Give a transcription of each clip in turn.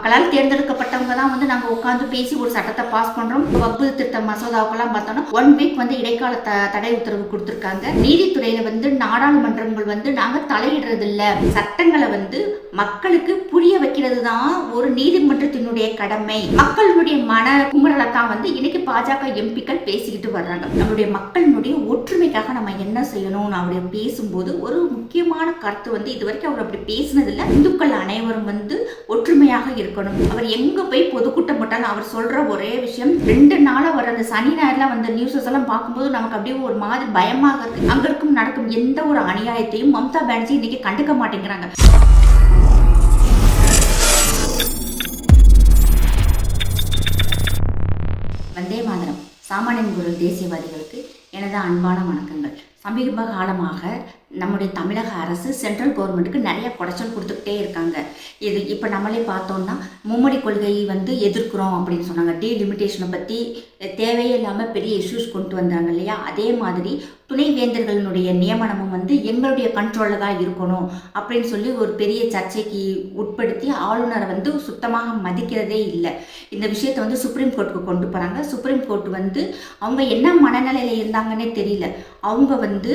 மக்களால் தேர்ந்தெடுக்கப்பட்டவங்க தான் வந்து நாங்கள் உட்காந்து பேசி ஒரு சட்டத்தை பாஸ் பண்றோம். வக்பு திட்ட மசோதாவுக்கெல்லாம் பார்த்தோம்னா 1 வீக் வந்து இடைக்கால தடை உத்தரவு கொடுத்திருக்காங்க. நீதித்துறையில வந்து நாடாளுமன்றங்கள் வந்து நாங்க தலையிடுறது இல்ல, சட்டங்களை வந்து மக்களுக்கு புரிய வைக்கிறது தான் ஒரு நீதிமன்றத்தினுடைய கடமை. மக்களுடைய மன குமுறலை தான் வந்து இன்னைக்கு பாஜக எம்பிக்கள் பேசிக்கிட்டு வர்றாங்க. நம்மளுடைய மக்களினுடைய ஒற்றுமைக்காக நம்ம என்ன செய்யணும்னு அப்படி பேசும்போது ஒரு முக்கியமான கருத்து வந்து இது வரைக்கும் அவர் அப்படி பேசினதில்லை. இந்துக்கள் அனைவரும் வந்து ஒற்றுமையாக இருக்கணும். அவர் எங்க போய் பொதுக்கூட்டம் போட்டாலும் அவர் சொல்ற ஒரே விஷயம், 2 நாளா வர அந்த சனி ஞாயிறுல வந்த நியூஸஸ் எல்லாம் பார்க்கும்போது நமக்கு அப்படியே ஒரு மாதிரி பயமாக இருக்கு. அங்க இருக்கும் நடக்கும் எந்த ஒரு அநியாயத்தையும் மம்தா பானர்ஜி இன்னைக்கு கண்டுக்க மாட்டேங்கிறாங்க. வந்தே மாதரம். சாமானியன் குரல் தேசியவாதிகளுக்கு எனது அன்பான வணக்கங்கள். சமீப காலமாக நம்முடைய தமிழக அரசு சென்ட்ரல் கவர்மெண்ட்டுக்கு நிறைய குடைச்சல் கொடுத்துக்கிட்டே இருக்காங்க. இது இப்போ நம்மளே பார்த்தோம்னா மும்மொழி கொள்கையை வந்து எதிர்க்கிறோம் அப்படின்னு சொன்னாங்க. டீலிமிட்டேஷனை பற்றி தேவையே இல்லாமல் பெரிய இஷ்யூஸ் கொண்டு வந்தாங்க இல்லையா? அதே மாதிரி துணைவேந்தர்களுடைய நியமனமும் வந்து எங்களுடைய கண்ட்ரோலில் தான் இருக்கணும் அப்படின்னு சொல்லி ஒரு பெரிய சர்ச்சைக்கு உட்படுத்தி ஆளுநரை வந்து சுத்தமாக மதிக்கிறதே இல்லை. இந்த விஷயத்தை வந்து சுப்ரீம் கோர்ட்டுக்கு கொண்டு போகிறாங்க. சுப்ரீம் கோர்ட் வந்து அவங்க என்ன மனநிலையில் இருந்தாங்கன்னே தெரியல. அவங்க வந்து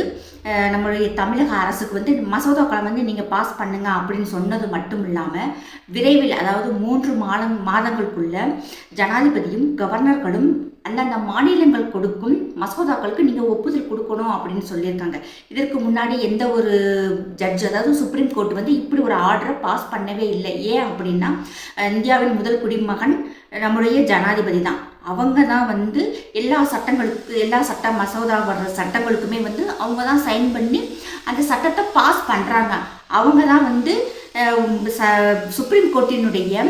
நம்மளுடைய தமிழக அரசுக்கு வந்து மசோதாக்களை வந்து நீங்கள் பாஸ் பண்ணுங்க அப்படின்னு சொன்னது மட்டும் இல்லாமல் விரைவில், அதாவது 3 மாதங்களுக்குள்ள ஜனாதிபதியும் கவர்னர்களும் அந்தந்த மாநிலங்கள் கொடுக்கும் மசோதாக்களுக்கு நீங்கள் ஒப்புதல் கொடுக்கணும் அப்படின்னு சொல்லியிருக்காங்க. இதற்கு முன்னாடி எந்த ஒரு ஜட்ஜ், அதாவது சுப்ரீம் கோர்ட் வந்து இப்படி ஒரு ஆர்டரை பாஸ் பண்ணவே இல்லை. ஏன் அப்படின்னா இந்தியாவின் முதல் குடிமகன் நம்முடைய ஜனாதிபதி தான். அவங்க தான் வந்து எல்லா சட்ட மசோதா வர்ற சட்டங்களுக்குமே வந்து அவங்க தான் சைன் பண்ணி அந்த சட்டத்தை பாஸ் பண்ணுறாங்க. அவங்க தான் வந்து சுப்ரீம் கோர்ட்டினுடைய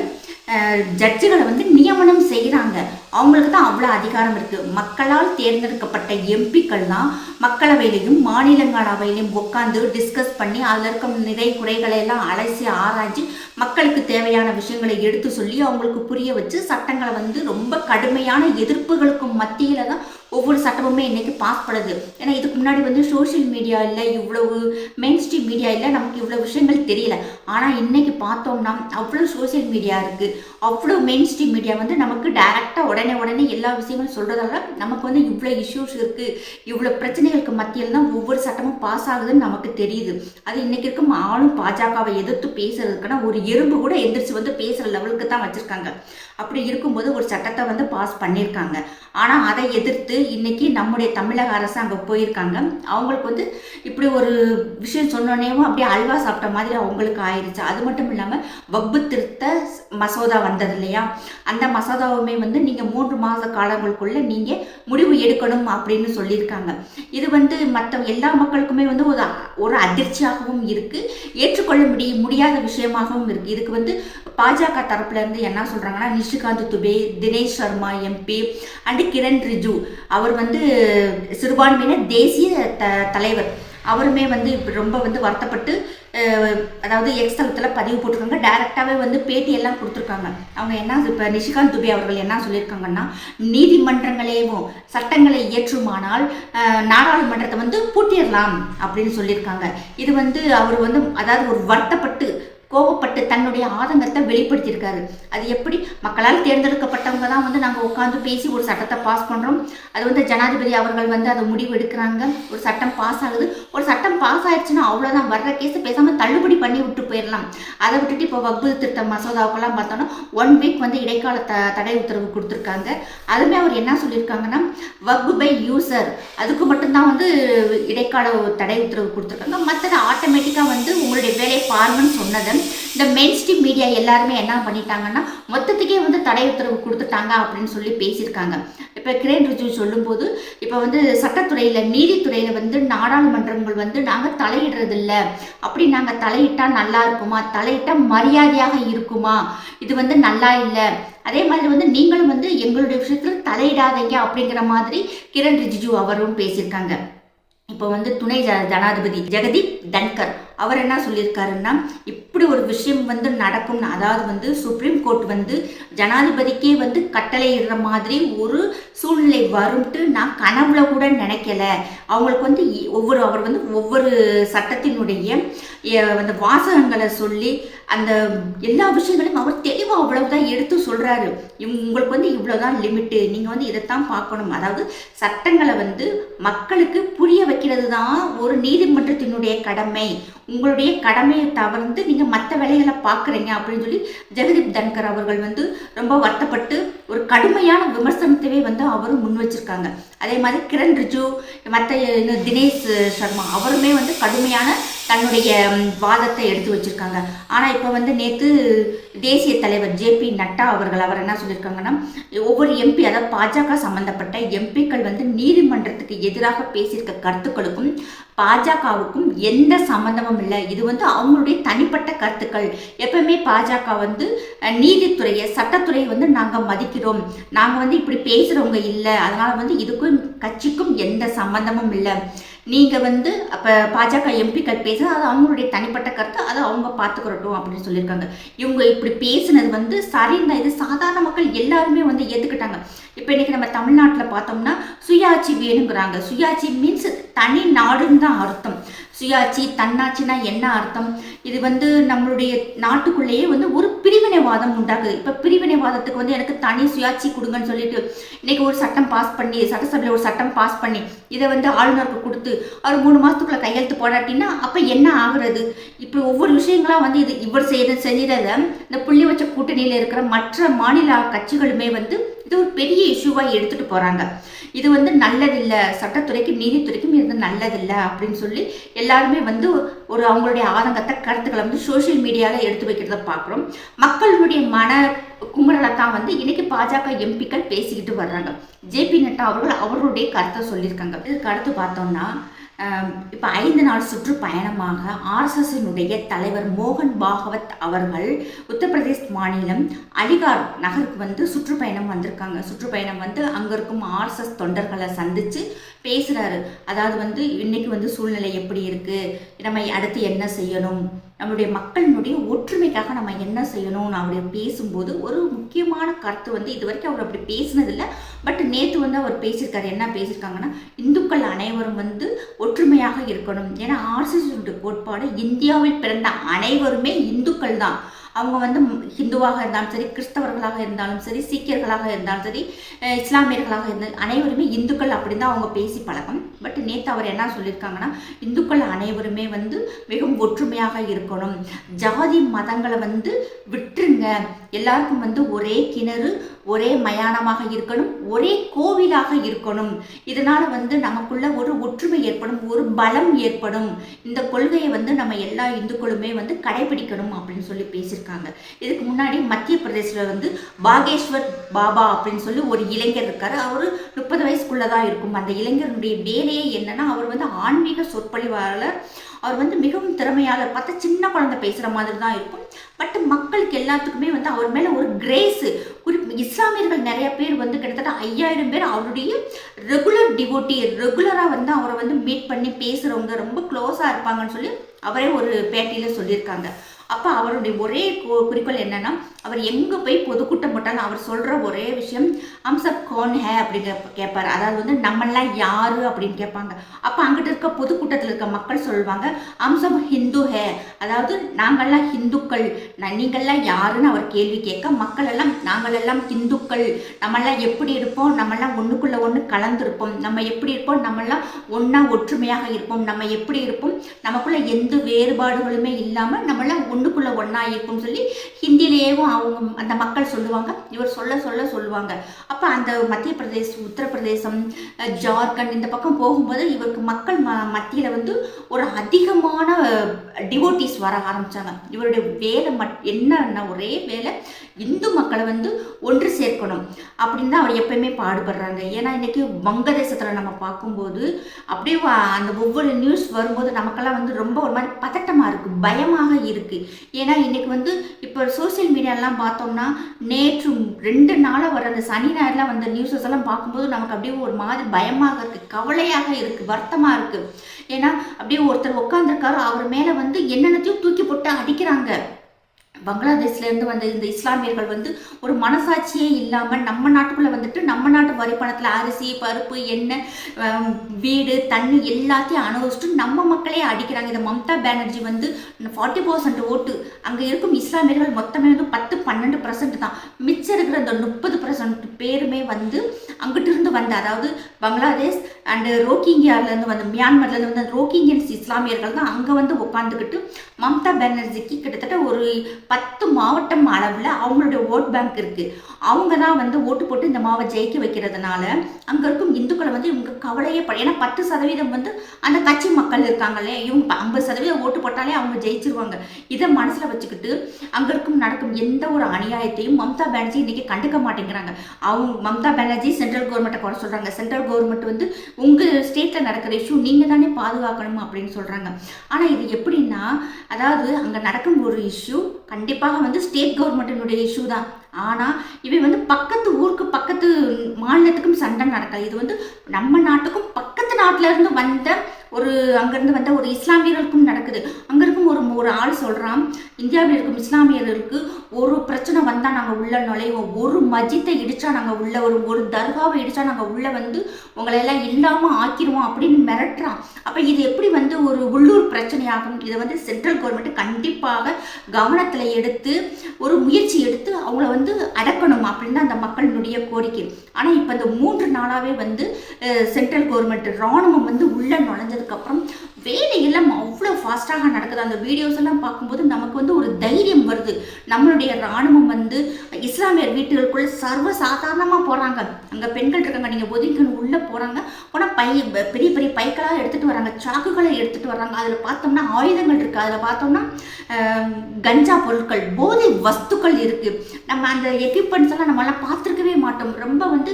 ஜட்ஜுகளை வந்து நியமனம் செய்கிறாங்க. அவங்களுக்கு தான் அவ்வளோ அதிகாரம் இருக்குது. மக்களால் தேர்ந்தெடுக்கப்பட்ட எம்பிக்கள் தான் மக்களவையிலையும் மாநிலங்களவையிலையும் உட்காந்து டிஸ்கஸ் பண்ணி அதில் இருக்க நிறை குறைகளை எல்லாம் அலசி ஆராய்ச்சி மக்களுக்கு தேவையான விஷயங்களை எடுத்து சொல்லி அவங்களுக்கு புரிய வச்சு சட்டங்களை வந்து ரொம்ப கடுமையான எதிர்ப்புகளுக்கும் மத்தியில் தான் ஒவ்வொரு சட்டமுமே இன்றைக்கி பாஸ் பண்ணுது. ஏன்னா இதுக்கு முன்னாடி வந்து சோஷியல் மீடியா இல்லை, இவ்வளவு மெயின் ஸ்ட்ரீம் மீடியா இல்லை, நமக்கு இவ்வளோ விஷயங்கள் தெரியல. ஆனால் இன்றைக்கி பார்த்தோம்னா அவ்வளோ சோஷியல் மீடியா இருக்குது, அவ்வளோ மெயின் ஸ்ட்ரீம் மீடியா வந்து நமக்கு டைரெக்டாக உடனே எல்லா விஷயங்களும் சொல்கிறதால நமக்கு வந்து இவ்வளோ இஷ்யூஸ் இருக்குது, இவ்வளோ பிரச்சனைகளுக்கு மத்தியில் தான் ஒவ்வொரு சட்டமும் பாஸ் ஆகுதுன்னு நமக்கு தெரியுது. அது இன்றைக்கி இருக்கும் ஆளும் பாஜகவை எதிர்த்து பேசுறதுக்குன்னா ஒரு எறும்பு கூட எந்திரிச்சு வந்து பேசுகிற லெவலுக்கு தான் வச்சுருக்காங்க. அப்படி இருக்கும்போது ஒரு சட்டத்தை வந்து பாஸ் பண்ணியிருக்காங்க. ஆனால் அதை எதிர்த்து இன்னைக்கு நம்முடைய தமிழக அரசு அங்கே போயிருக்காங்க. அவங்களுக்கு வந்து இப்படி ஒரு விஷயம் சொன்னோன்னேவும் அப்படியே அல்வா சாப்பிட்ட மாதிரி அவங்களுக்கு ஆயிடுச்சு. அது மட்டும் இல்லாமல் வக்பு திருத்த மசோதா வந்தது இல்லையா? அந்த மசோதாவுமே வந்து நீங்கள் 3 மாத காலங்களுக்குள்ள நீங்கள் முடிவு எடுக்கணும் அப்படின்னு சொல்லியிருக்காங்க. இது வந்து மற்ற எல்லா மக்களுக்குமே வந்து ஒரு அதிர்ச்சியாகவும் இருக்குது, ஏற்றுக்கொள்ள முடியாத விஷயமாகவும் இருக்குது. இதுக்கு வந்து பாஜக தரப்புல இருந்து என்ன சொல்றாங்கன்னா, நிஷிகாந்த் துபே, தினேஷ் சர்மா எம்பி அண்ட் கிரண் ரிஜிஜு, அவர் வந்து சிறுபான்மையினர் தேசிய தலைவர், அவருமே வந்து ரொம்ப வந்து வருத்தப்பட்டு அதாவது எக்ஸ் தளத்தில் பதிவு போட்டிருக்காங்க. டைரெக்டாகவே வந்து பேட்டியெல்லாம் கொடுத்துருக்காங்க. அவங்க என்ன இப்போ நிஷிகாந்த் துபே அவர்கள் என்ன சொல்லியிருக்காங்கன்னா, நீதிமன்றங்களேவும் சட்டங்களை இயற்றுமானால் நாடாளுமன்றத்தை வந்து பூட்டிடலாம் அப்படின்னு சொல்லியிருக்காங்க. இது வந்து அவர் வந்து அதாவது ஒரு வருத்தப்பட்டு கோபப்பட்டு தன்னுடைய ஆதங்கத்தை வெளிப்படுத்தியிருக்காரு. அது எப்படி? மக்களால் தேர்ந்தெடுக்கப்பட்டவங்க தான் வந்து நாங்கள் உட்காந்து பேசி ஒரு சட்டத்தை பாஸ் பண்ணுறோம். அது வந்து ஜனாதிபதி அவர்கள் வந்து அதை முடிவு எடுக்கிறாங்க. ஒரு சட்டம் பாஸ் ஆகுது. ஒரு சட்டம் பாஸ் ஆயிடுச்சுன்னா அவ்வளோதான், வர்ற கேஸை பேசாமல் தள்ளுபடி பண்ணி விட்டு போயிடலாம். அதை விட்டுட்டு இப்போ வக்பு திட்ட மசோதாவுக்கெல்லாம் பார்த்தோன்னா 1 வீக் வந்து இடைக்கால தடை உத்தரவு கொடுத்துருக்காங்க. அதுவுமே அவர் என்ன சொல்லியிருக்காங்கன்னா, வக்பு பை யூசர் அதுக்கு மட்டும்தான் வந்து இடைக்கால தடை உத்தரவு கொடுத்துருக்காங்க. மற்றது ஆட்டோமேட்டிக்காக வந்து உங்களுடைய வேலையை பாருங்கன்னு சொன்னது இந்த மெயின் ஸ்ட்ரீம் மீடியா எல்லாருமே என்ன பண்ணிட்டாங்கன்னா மொத்தத்துக்கே வந்து தடை உத்தரவு கொடுத்துட்டாங்க அப்படின்னு சொல்லி பேசியிருக்காங்க. இப்போ கிரண் ரிஜிஜு சொல்லும்போது இப்போ வந்து சட்டத்துறையில் நீதித்துறையில் வந்து நாடாளுமன்றங்கள் வந்து நாங்கள் தலையிடுறது இல்லை, அப்படி நாங்கள் தலையிட்டா நல்லா இருக்குமா, தலையிட்டா மரியாதையாக இருக்குமா, இது வந்து நல்லா இல்லை, அதே மாதிரி வந்து நீங்களும் வந்து எங்களுடைய விஷயத்தில் தலையிடாதீங்க அப்படிங்கிற மாதிரி கிரண் ரிஜிஜு அவரும் பேசியிருக்காங்க. இப்போ வந்து துணை ஜனாதிபதி ஜெகதீப் தன்கர் அவர் என்ன சொல்லியிருக்காருன்னா, இப்படி ஒரு விஷயம் வந்து நடக்கும், அதாவது வந்து சுப்ரீம் கோர்ட் வந்து ஜனாதிபதிக்கே வந்து கட்டளை இடுற மாதிரி ஒரு சூழ்நிலை வரும்ட்டு நான் கனவுல கூட நினைக்கல. அவங்களுக்கு வந்து அவர் வந்து ஒவ்வொரு சட்டத்தினுடைய அந்த வாசகங்களை சொல்லி அந்த எல்லா விஷயங்களையும் அவர் தெளிவாக அவ்வளவுதான் எடுத்து சொல்றாரு. உங்களுக்கு வந்து இவ்வளவுதான் லிமிட்டு, நீங்க வந்து இதைத்தான் பார்க்கணும். அதாவது சட்டங்களை வந்து மக்களுக்கு புரிய வைக்கிறது தான் ஒரு நீதிமன்றத்தினுடைய கடமை. உங்களுடைய கடமையை தவிர்த்து நீங்க மற்ற வேலைகளை பார்க்குறீங்க அப்படின்னு சொல்லி ஜெகதீப் தன்கர் அவர்கள் வந்து ரொம்ப வருத்தப்பட்டு ஒரு கடுமையான விமர்சனத்தையே வந்து அவரும் முன் வச்சிருக்காங்க. அதே மாதிரி கிரண் ரிஜிஜு, மற்ற தினேஷ் சர்மா அவருமே வந்து கடுமையான தன்னுடைய வாதத்தை எடுத்து வச்சிருக்காங்க. ஆனால் இப்போ வந்து நேற்று தேசிய தலைவர் ஜேபி நட்டா அவர் என்ன சொல்லியிருக்காங்கன்னா, ஒவ்வொரு எம்பி, அதாவது பாஜக சம்பந்தப்பட்ட எம்பிக்கள் வந்து நீதிமன்றத்துக்கு எதிராக பேசியிருக்க கருத்துக்களுக்கும் பாஜகவுக்கும் எந்த சம்பந்தமும் இல்லை. இது வந்து அவங்களுடைய தனிப்பட்ட கருத்துக்கள். எப்பவுமே பாஜக வந்து நீதித்துறையை, சட்டத்துறையை வந்து நாங்கள் மதிக்கிறோம், நாங்கள் வந்து இப்படி பேசுகிறவங்க இல்லை, அதனால வந்து இதுக்கும் கட்சிக்கும் எந்த சம்பந்தமும் இல்லை. நீங்கள் வந்து அப்போ பாஜக எம்பிக்கள் பேசுகிறது அது அவங்களுடைய தனிப்பட்ட கருத்து, அதை அவங்க பார்த்துக்கிறட்டும் அப்படின்னு சொல்லியிருக்காங்க. இவங்க இப்படி பேசுனது வந்து சரிந்த இது சாதாரண மக்கள் எல்லாருமே வந்து ஏற்றுக்கிட்டாங்க. இப்போ இன்றைக்கி நம்ம தமிழ்நாட்டில் பார்த்தோம்னா சுயாட்சி வேணுங்கிறாங்க. சுயாட்சி மீன்ஸ் தனி நாடுன்னு தான் அர்த்தம். சுயாட்சி, தன்னாட்சினா என்ன அர்த்தம்? இது வந்து நம்மளுடைய நாட்டுக்குள்ளேயே வந்து ஒரு பிரிவினைவாதம் உண்டாக்குது. இப்போ பிரிவினைவாதத்துக்கு வந்து எனக்கு தனி சுயாட்சி கொடுங்கன்னு சொல்லிட்டு இன்னைக்கு ஒரு சட்டம் பாஸ் பண்ணி, சட்டசபையில் ஒரு சட்டம் பாஸ் பண்ணி இதை வந்து ஆளுநருக்கு கொடுத்து அவர் 3 மாதத்துக்குள்ள கையெழுத்து போடாட்டின்னா அப்போ என்ன ஆகுறது? இப்படி ஒவ்வொரு விஷயங்களாக வந்து இது இவர் செஞ்சதை இந்த புள்ளி வச்ச கூட்டணியில் இருக்கிற மற்ற மாநில கட்சிகளுமே வந்து இது ஒரு பெரிய இஷ்யூவாக எடுத்துகிட்டு போகிறாங்க. இது வந்து நல்லதில்லை, சட்டத்துறைக்கும் நீதித்துறைக்கும் இது நல்லதில்லை அப்படின்னு சொல்லி எல்லாருமே வந்து ஒரு அவங்களுடைய ஆதங்கத்தை, கருத்துக்களை வந்து சோசியல் மீடியாவில் எடுத்து வைக்கிறத பார்க்குறோம். மக்களுடைய மன குமுறலை தான் வந்து இன்னைக்கு பாஜக எம்பிக்கள் பேசிக்கிட்டு வர்றாங்க. ஜேபி நட்டா அவர்களுடைய கருத்தை சொல்லியிருக்காங்க. இதுக்கு அடுத்து பார்த்தோம்னா இப்போ 5 நாள் சுற்றுப்பயணமாக ஆர்எஸ்எஸ்னுடைய தலைவர் மோகன் பாகவத் அவர்கள் உத்தரப்பிரதேஷ் மாநிலம் அலிகார் நகருக்கு வந்து சுற்றுப்பயணம் வந்திருக்காங்க. சுற்றுப்பயணம் வந்து அங்கே இருக்கும் ஆர்எஸ்எஸ் தொண்டர்களை சந்தித்து பேசுகிறாரு. அதாவது வந்து இன்னைக்கு வந்து சூழ்நிலை எப்படி இருக்குது, நம்ம அடுத்து என்ன செய்யணும், நம்மளுடைய மக்களினுடைய ஒற்றுமைக்காக நம்ம என்ன செய்யணும்னு அவர் பேசும்போது ஒரு முக்கியமான கருத்து வந்து இது வரைக்கும் அவர் அப்படி பேசினதில்லை. பட் நேற்று வந்து அவர் பேசியிருக்காரு. என்ன பேசியிருக்காங்கன்னா, இந்துக்கள் அனைவரும் வந்து ஒற்றுமையாக இருக்கணும். ஏன்னா ஆர்எஸ்எஸ் கோட்பாடு இந்தியாவில் பிறந்த அனைவருமே இந்துக்கள் தான். அவங்க வந்து ஹிந்துவாக இருந்தாலும் சரி, கிறிஸ்தவர்களாக இருந்தாலும் சரி, சீக்கியர்களாக இருந்தாலும் சரி, இஸ்லாமியர்களாக இருந்தால் அனைவருமே இந்துக்கள் அப்படின்னு தான் அவங்க பேசி பழக்கம். பட் நேற்று அவர் என்ன சொல்லியிருக்காங்கன்னா, இந்துக்கள் அனைவருமே வந்து மிகவும் ஒற்றுமையாக இருக்கணும், ஜாதி மதங்களை வந்து விட்டுருங்க, எல்லாருக்கும் வந்து ஒரே கிணறு, ஒரே மயானமாக இருக்கணும், ஒரே கோவிலாக இருக்கணும். இதனால் வந்து நமக்குள்ள ஒரு ஒற்றுமை ஏற்படும், ஒரு பலம் ஏற்படும். இந்த கொள்கையை வந்து நம்ம எல்லா இந்துக்களுமே வந்து கடைபிடிக்கணும் அப்படின்னு சொல்லி பேசியிருக்காங்க. இதுக்கு முன்னாடி மத்திய பிரதேசில் வந்து பாகேஸ்வர் பாபா அப்படின்னு சொல்லி ஒரு இளைஞர் இருக்காரு. அவர் 30 வயசுக்குள்ள தான் இருக்கும். அந்த இளைஞருடைய வேலையே என்னன்னா, அவர் வந்து ஆன்மீக சொற்பொழிவாளர். அவர் வந்து மிகவும் திறமையாளர். பார்த்தா சின்ன குழந்தை பேசுகிற மாதிரி தான் இருக்கும். பட் மக்களுக்கு எல்லாத்துக்குமே வந்து அவர் மேலே ஒரு கிரேஸு. இஸ்லாமியர்கள் நிறைய பேர் வந்து கிட்டத்தட்ட 5000 பேர் அவருடைய ரெகுலர் டிவோட்டி, ரெகுலராக வந்து அவரை வந்து மீட் பண்ணி பேசுகிறவங்க, ரொம்ப க்ளோஸாக இருப்பாங்கன்னு சொல்லி அவரே ஒரு பேட்டியில் சொல்லியிருக்காங்க. அப்போ அவருடைய ஒரே குறிக்கோள் என்னன்னா, அவர் எங்கே போய் பொதுக்கூட்டம் போட்டாலும் அவர் சொல்கிற ஒரே விஷயம் ஹம்சப் கௌன் ஹே அப்படின்னு கேட்பார். அதாவது வந்து நம்மளாம் யாரு அப்படின்னு கேட்பாங்க. அப்போ அங்கிட்ட இருக்க பொதுக்கூட்டத்தில் இருக்க மக்கள் சொல்லுவாங்க, ஹம்சப் ஹிந்து ஹே, அதாவது நாங்கள்லாம் ஹிந்துக்கள், நீங்கள்லாம் யாருன்னு அவர் கேள்வி கேட்க, மக்கள் எல்லாம் நாங்களெல்லாம் ஹிந்துக்கள், நம்மெல்லாம் எப்படி இருப்போம், நம்மெல்லாம் ஒன்றுக்குள்ளே ஒன்று கலந்துருப்போம், நம்ம எப்படி இருப்போம், நம்மெல்லாம் ஒன்றா ஒற்றுமையாக இருப்போம், நம்ம எப்படி இருப்போம், நமக்குள்ள எந்த வேறுபாடுகளுமே இல்லாமல் நம்மளாம் ஒன்றுக்குள்ளே ஒன்றா இருக்கும் சொல்லி ஹிந்திலேயும் அவங்க அந்த மக்கள் சொல்லுவாங்க. இவர் சொல்லுவாங்க. அப்போ அந்த மத்திய பிரதேசம், உத்தரப்பிரதேசம், ஜார்க்கண்ட் இந்த பக்கம் போகும்போது இவருக்கு மக்கள் மத்தியில் வந்து ஒரு அதிகமான டிவோட்டிஸ் வர ஆரம்பித்தாங்க. இவருடைய வேலை என்னன்னா, ஒரே வேலை இந்து மக்களை வந்து ஒன்று சேர்க்கணும் அப்படின்னு தான் அவர் எப்பயுமே பாடுபடுறாங்க. ஏன்னா இன்றைக்கி வங்கதேசத்தில் நம்ம பார்க்கும்போது அப்படியே அந்த ஒவ்வொரு நியூஸ் வரும்போது நமக்கெல்லாம் வந்து ரொம்ப ஒரு மாதிரி பதட்டமாக இருக்குது, பயமாக இருக்குது. ஏன்னா இன்றைக்கி வந்து இப்போ சோசியல் மீடியாவில் எல்லாம் பார்த்தோம்னா நேற்று 2 நாளாக வர அந்த சனி ஞாயிறுலாம் வந்த நியூஸஸ் எல்லாம் பார்க்கும்போது நமக்கு அப்படியே ஒரு மாதிரி பயமாக இருக்குது, கவலையாக இருக்குது, வருத்தமாக இருக்குது. ஏன்னா அப்படியே ஒருத்தர் உட்காந்துருக்காரு, அவர் மேலே வந்து என்னென்னத்தையும் தூக்கி போட்டு அடிக்கிறாங்க. பங்களாதேஷ்லேருந்து வந்த இந்த இஸ்லாமியர்கள் வந்து ஒரு மனசாட்சியே இல்லாமல் நம்ம நாட்டுக்குள்ளே வந்துட்டு நம்ம நாட்டு வரி பணத்தில் அரிசி பருப்பு எண்ணெய் வீடு தண்ணி எல்லாத்தையும் அனுபவிச்சுட்டு நம்ம மக்களே அடிக்கிறாங்க. இந்த மம்தா பானர்ஜி வந்து 40% ஓட்டு, அங்கே இருக்கும் இஸ்லாமியர்கள் மொத்தமே வந்து 10-12% தான். மிச்சம் இருக்கிற இந்த 30% பேருமே வந்து அங்கிட்டு இருந்து வந்த, அதாவது பங்களாதேஷ் அண்டு ரோஹிங்கியாவிலேருந்து வந்த, மியான்மர்லேருந்து வந்த ரோஹிங்கியன்ஸ் இஸ்லாமியர்கள் தான் அங்கே வந்து உட்காந்துக்கிட்டு மம்தா பானர்ஜிக்கு கிட்டத்தட்ட ஒரு 10 மாவட்டம் அளவில் அவங்களுடைய ஓட் பேங்க் இருக்குது. அவங்க தான் வந்து ஓட்டு போட்டு இந்த மாவை ஜெயிக்க வைக்கிறதுனால அங்கே இருக்கும் இந்துக்களை வந்து இவங்க கவலையே ஏன்னா 10% வந்து அந்த கட்சி மக்கள் இருக்காங்களே, இவங்க 50% ஓட்டு போட்டாலே அவங்க ஜெயிச்சிருவாங்க. இதை மனசில் வச்சுக்கிட்டு அங்கே நடக்கும் எந்த ஒரு அநியாயத்தையும் மம்தா பானர்ஜி இன்னைக்கு கண்டுக்க மாட்டேங்கிறாங்க. அவங்க மம்தா பானர்ஜி சென்ட்ரல் கவர்மெண்ட்டை குறை சொல்கிறாங்க. சென்ட்ரல் கவர்மெண்ட் வந்து உங்கள் ஸ்டேட்டில் நடக்கிற இஷ்யூ நீங்கள் தானே பாதுகாக்கணும் அப்படின்னு சொல்கிறாங்க. ஆனால் இது எப்படின்னா, அதாவது அங்கே நடக்கும் ஒரு இஷ்யூ கண்டிப்பாக வந்து ஸ்டேட் கவர்மெண்ட்டினுடைய இஷ்யூ தான். ஆனால் இவை வந்து பக்கத்து ஊருக்கு பக்கத்து மாநிலத்துக்கும் சண்டை நடக்கல. இது வந்து நம்ம நாட்டுக்கும் பக்கத்து நாட்டில இருந்து வந்த அங்கேருந்து வந்த ஒரு இஸ்லாமியர்களுக்கும் நடக்குது. அங்கே இருக்கும் ஒரு ஆள் சொல்கிறான், இந்தியாவில் இருக்கும் இஸ்லாமியர்களுக்கு ஒரு பிரச்சனை வந்தால் நாங்கள் உள்ள நுழைவோம், ஒரு மஜித்தை இடித்தா நாங்கள் உள்ள ஒரு தர்காவை இடித்தா நாங்கள் உள்ளே வந்து உங்களையெல்லாம் இல்லாமல் ஆக்கிடுவோம் அப்படின்னு மிரட்டுறான். அப்போ இது எப்படி வந்து ஒரு உள்ளூர் பிரச்சனையாகும்? இதை வந்து சென்ட்ரல் கவர்மெண்ட் கண்டிப்பாக கவனத்தில் எடுத்து ஒரு முயற்சி எடுத்து அவங்கள வந்து அடக்கணும் அப்படின்னு அந்த மக்களினுடைய கோரிக்கை. ஆனால் இப்போ இந்த 3 நாளாகவே வந்து சென்ட்ரல் கவர்மெண்ட் இராணுவம் வந்து உள்ளே நுழைஞ்சதுக்கப்புறம் வேலையெல்லாம் அவ்வளோ ஃபாஸ்ட்டாக நடக்குது. அந்த வீடியோஸ் எல்லாம் பார்க்கும்போது நமக்கு வந்து ஒரு தைரியம் வருது. நம்மளுடைய இராணுவம் வந்து இஸ்லாமியர் வீட்டுகளுக்குள்ள சர்வ சாதாரணமாக போகிறாங்க. அங்கே பெண்கள் இருக்காங்க, நீங்கள் ஒதுக்கணும் உள்ளே போகிறாங்க. ஆனால் பெரிய பெரிய பைக்களாக எடுத்துகிட்டு வராங்க, சாக்குகளை எடுத்துகிட்டு வராங்க. அதில் பார்த்தோம்னா ஆயுதங்கள் இருக்குது, அதில் பார்த்தோம்னா கஞ்சா பொருட்கள், போதை வஸ்துக்கள் இருக்குது. நம்ம அந்த எக்யூப்மெண்ட்ஸ் எல்லாம் நம்மளாம் பார்த்துருக்கவே மாட்டோம். ரொம்ப வந்து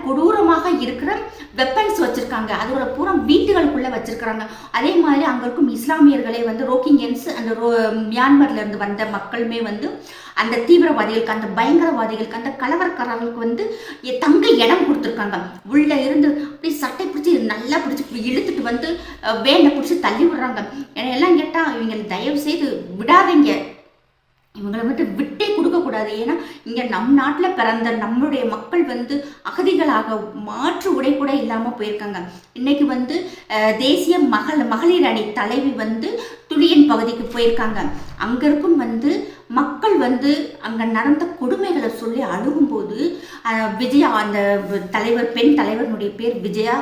கொடூரமாக இருக்கிற வெப்பன்ஸ் வச்சுருக்காங்க. அதோட பூரா வீட்டுகளுக்குள்ளே வச்சுருக்காங்க. அதே மாதிரி அங்கே இருக்கும் இஸ்லாமியர்களே வந்து ரோஹிங்கியன்ஸ் அந்த மியான்மர்லேருந்து வந்த மக்களுமே வந்து அந்த தீவிரவாதிகளுக்கு, அந்த பயங்கரவாதிகளுக்கு, அந்த கலவரக்காரர்களுக்கு வந்து தங்க இடம் கொடுத்துருக்காங்க. உள்ளே இருந்து அப்படி சட்டை பிடிச்சி நல்லா பிடிச்சி இழுத்துட்டு வந்து வேண்டை பிடிச்சி தள்ளி விடுறாங்க. எல்லாம் கேட்டால் இவங்களை தயவு செய்து விடாதீங்க, இவங்களை வந்து விட்டே கொடுக்கக்கூடாது. ஏன்னா இங்கே நம் நாட்டில் பிறந்த நம்மளுடைய மக்கள் வந்து அகதிகளாக மாற்று உடை கூட இல்லாமல் போயிருக்காங்க. இன்னைக்கு வந்து தேசிய மகளிர் அணி தலைவி வந்து துளியன் பகுதிக்கு போயிருக்காங்க. அங்கே இருக்கும் வந்து மக்கள் வந்து அங்கே நடந்த கொடுமைகளை சொல்லி அழுகும்போது விஜயா, அந்த தலைவர், பெண் தலைவர்களுடைய பேர் விஜயா,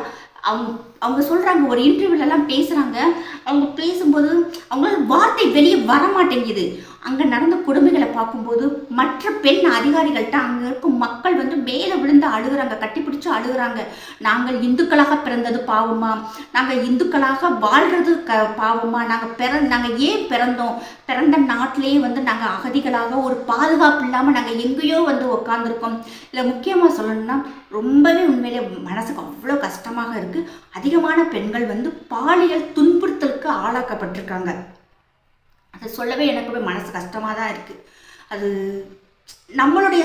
அவங்க சொல்கிறாங்க, ஒரு இன்டர்வியூலலாம் பேசுகிறாங்க. அவங்க பேசும்போது அவங்களால வார்த்தை வெளியே வர மாட்டேங்குது. அங்கே நடந்த கொடுமைகளை பார்க்கும்போது மற்ற பெண் அதிகாரிகள்கிட்ட அங்கே இருக்கும் மக்கள் வந்து மேலே விழுந்து அழுகுறாங்க, கட்டிப்பிடிச்சு அழுகுறாங்க. நாங்கள் இந்துக்களாக பிறந்தது பாவமா, நாங்கள் இந்துக்களாக வாழ்கிறது பாவமா, நாங்கள் ஏன் பிறந்தோம், பிறந்த நாட்டிலேயே வந்து நாங்கள் அகதிகளாக ஒரு பாதுகாப்பு இல்லாமல் நாங்கள் எங்கேயோ வந்து உக்காந்துருக்கோம். இல்லை முக்கியமாக சொல்லணும்னா ரொம்பவே உண்மையிலே மனசுக்கு அவ்வளோ கஷ்டமாக இருக்குது. அதிகமான பெண்கள் வந்து பாலியல் துன்புறுத்தலுக்கு ஆளாக்கப்பட்டிருக்காங்க. அதை சொல்லவே எனக்குமே மனசு கஷ்டமாக தான் இருக்குது. அது நம்மளுடைய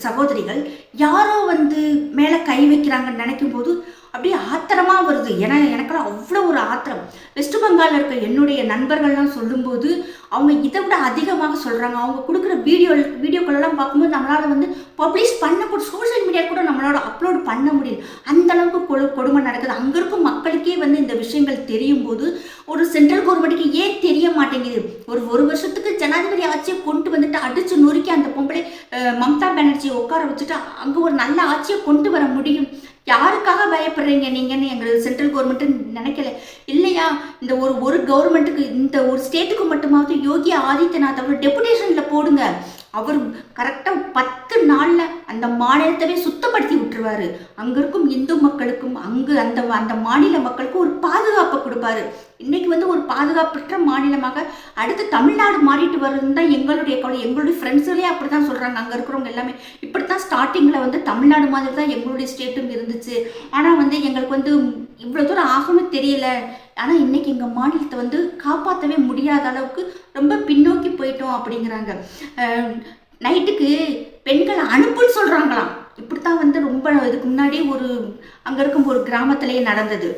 சகோதரிகள் யாரோ வந்து மேலே கை வைக்கிறாங்கன்னு நினைக்கும் போது அப்படியே ஆத்திரமாக வருது. ஏன்னா எனக்கெல்லாம் அவ்வளோ ஒரு ஆத்திரம். வெஸ்ட் பெங்காலில் இருக்க என்னுடைய நண்பர்கள்லாம் சொல்லும்போது அவங்க இதை விட அதிகமாக சொல்கிறாங்க. அவங்க கொடுக்குற வீடியோக்களெல்லாம் பார்க்கும்போது நம்மளால் வந்து பப்ளிஷ் பண்ண கூட, சோஷியல் மீடியா கூட நம்மளோட அப்லோட் பண்ண முடியும். அந்த அளவுக்கு கொடுமை நடக்குது. அங்கே இருக்கும் மக்களுக்கே வந்து இந்த விஷயங்கள் தெரியும் போது ஒரு சென்ட்ரல் கவர்மெண்ட்டுக்கு ஏன் தெரிய மாட்டேங்குது? ஒரு வருஷத்துக்கு ஜனாதிபதி ஆட்சியை கொண்டு வந்துட்டு அடிச்சு நொறுக்கி அந்த பொம்பளை மம்தா பானர்ஜியை உட்கார வச்சுட்டு அங்கே ஒரு நல்ல ஆட்சியை கொண்டு வர முடியும். யாருக்காக பயப்படுறீங்க நீங்கன்னு எங்களுக்கு சென்ட்ரல் கவர்மெண்ட்டு நினைக்கல இல்லையா? இந்த ஒரு கவர்மெண்ட்டுக்கு, இந்த ஒரு ஸ்டேட்டுக்கு மட்டுமாவது யோகி ஆதித்யநாத் அவர் டெபுடேஷனில் போடுங்க. அவர் கரெக்டாக 10 நாளில் அந்த மாநிலத்தவே சுத்தப்படுத்தி விட்டுருவாரு. அங்கே இருக்கும் இந்து மக்களுக்கும் அந்த மாநில மக்களுக்கும் ஒரு பாதுகாப்பை கொடுப்பாரு. இன்னைக்கு வந்து ஒரு பாதுகாப்பற்ற மாநிலமாக அடுத்து தமிழ்நாடு மாறிட்டு வருதுன்னு தான் எங்களுடைய ஃப்ரெண்ட்ஸுகளே அப்படி தான் சொல்கிறாங்க. அங்கே இருக்கிறவங்க எல்லாமே இப்படி தான் ஸ்டார்டிங்கில் வந்து தமிழ்நாடு மாதிரி தான் எங்களுடைய ஸ்டேட்டும் இருந்துச்சு. ஆனால் வந்து எங்களுக்கு வந்து இவ்வளோ தூரம் ஆகும்னு தெரியல ஆனால் இன்னைக்கு எங்கள் மாநிலத்தை வந்து காப்பாற்றவே முடியாத அளவுக்கு ரொம்ப பின்னோக்கி போயிட்டோம் அப்படிங்கிறாங்க. நைட்டுக்கு பெண்களை அனுப்புன்னு சொல்கிறாங்களாம். இப்படித்தான் வந்து ரொம்ப இதுக்கு முன்னாடி அங்கே இருக்கும் ஒரு கிராமத்திலேயே நடந்தது.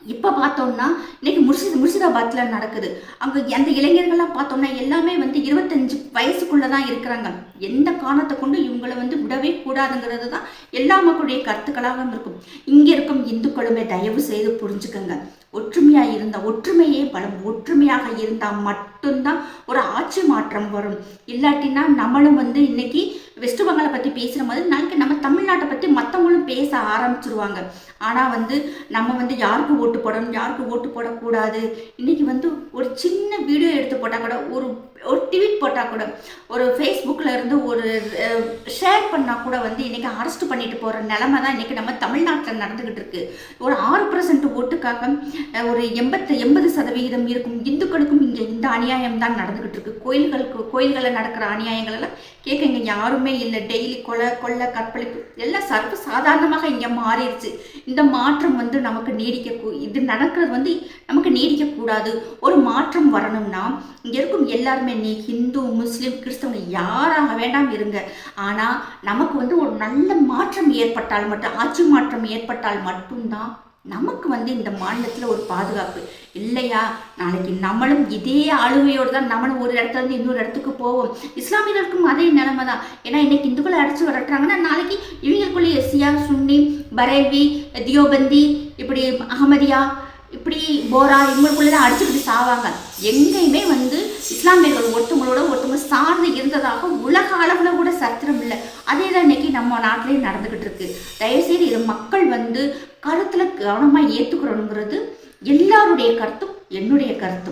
இப்போ பார்த்தோம்னா இன்னைக்கு முர்ஷிதாபாத்தில் நடக்குது. அங்கே அந்த இளைஞர்கள்லாம் பார்த்தோம்னா எல்லாமே வந்து 25 வயசுக்குள்ளே தான் இருக்கிறாங்க. எந்த காரணத்தை கொண்டு இவங்களை வந்து விடவே கூடாதுங்கிறது தான் எல்லா மக்களுடைய கருத்துக்களாகவும் இருக்கும். இங்கே இருக்கும் இந்துக்களுமே தயவு செய்து புரிஞ்சுக்கங்க. ஒற்றுமையே பலம். ஒற்றுமையாக இருந்தால் மட்டும்தான் ஒரு ஆட்சி மாற்றம் வரும். இல்லாட்டினா நம்மளும் வந்து இன்னைக்கு வெஸ்ட் பெங்காலை பற்றி பேசுகிற மாதிரி நாளைக்கு நம்ம தமிழ்நாட்டை பற்றி மற்றவங்களும் பேச ஆரம்பிச்சிருவாங்க. ஆனால் வந்து நம்ம வந்து யாருக்கு ஓட்டு போடணும், யாருக்கு ஓட்டு போடக்கூடாது, இன்னைக்கு வந்து ஒரு சின்ன வீடியோ எடுத்து போட்டால் கூட, ஒரு ட்வீட் போட்டால் கூட, ஒரு ஃபேஸ்புக்கில் இருந்து ஒரு ஷேர் பண்ணால் கூட வந்து இன்றைக்கி அரெஸ்ட் பண்ணிட்டு போகிற நிலைமை தான் இன்றைக்கி நம்ம தமிழ்நாட்டில் நடந்துக்கிட்டு இருக்கு. ஒரு 6% ஓட்டுக்காக ஒரு 80% இருக்கும் இந்துக்களுக்கும் இங்கே இந்த அநியாயம் தான் நடந்துக்கிட்டு இருக்கு. கோயில்களில் நடக்கிற அநியாயங்கள் எல்லாம் கேட்க இங்கே யாருமே இல்லை. டெய்லி கொலை கற்பழிப்பு எல்லாம் சர்வ சாதாரணமாக இங்கே மாறிடுச்சு. இந்த மாற்றம் வந்து நமக்கு இது நடக்கிறது வந்து நமக்கு நீடிக்கக்கூடாது. ஒரு மாற்றம் வரணும்னா இங்கே இருக்கும் எல்லாருமே, நீ ஹிந்து முஸ்லீம் கிறிஸ்தவங்க யாராக வேண்டாம் இருங்க, ஆனால் நமக்கு வந்து ஒரு நல்ல மாற்றம் ஏற்பட்டால் மட்டும், ஆட்சி மாற்றம் ஏற்பட்டால் மட்டும்தான் நமக்கு வந்து இந்த மாநிலத்தில் ஒரு பாதுகாப்பு. இல்லையா நாளைக்கு நம்மளும் இதே ஆளுமையோடு தான் நம்மளும் ஒரு இடத்துல இருந்து இன்னொரு இடத்துக்கு போவோம். இஸ்லாமியர்களுக்கும் அதே நிலைமை தான். ஏன்னா இன்னைக்கு இந்துக்களை அடிச்சு விரட்டுறாங்கன்னா நாளைக்கு இவங்களுக்குள்ளே எஸ்சியா சுன்னி பரேல்வி தியோபந்தி இப்படி அகமதியா இப்படி போரா இவங்களுக்குள்ளே தான் அடிச்சுக்கிட்டு சாவாங்க. எங்கேயுமே வந்து இஸ்லாமியர்கள் ஒருத்தவங்க சார்ந்து இருந்ததாக உலக அளவில் கூட சத்திரம் இல்லை. அதே தான் இன்னைக்கு நம்ம நாட்டிலேயே நடந்துக்கிட்டு இருக்கு. தயவுசெய்து இதை மக்கள் வந்து கருத்தில் கவனமாக ஏற்றுக்கிறோங்கிறது எல்லாருடைய கருத்தும் என்னுடைய கருத்தும்.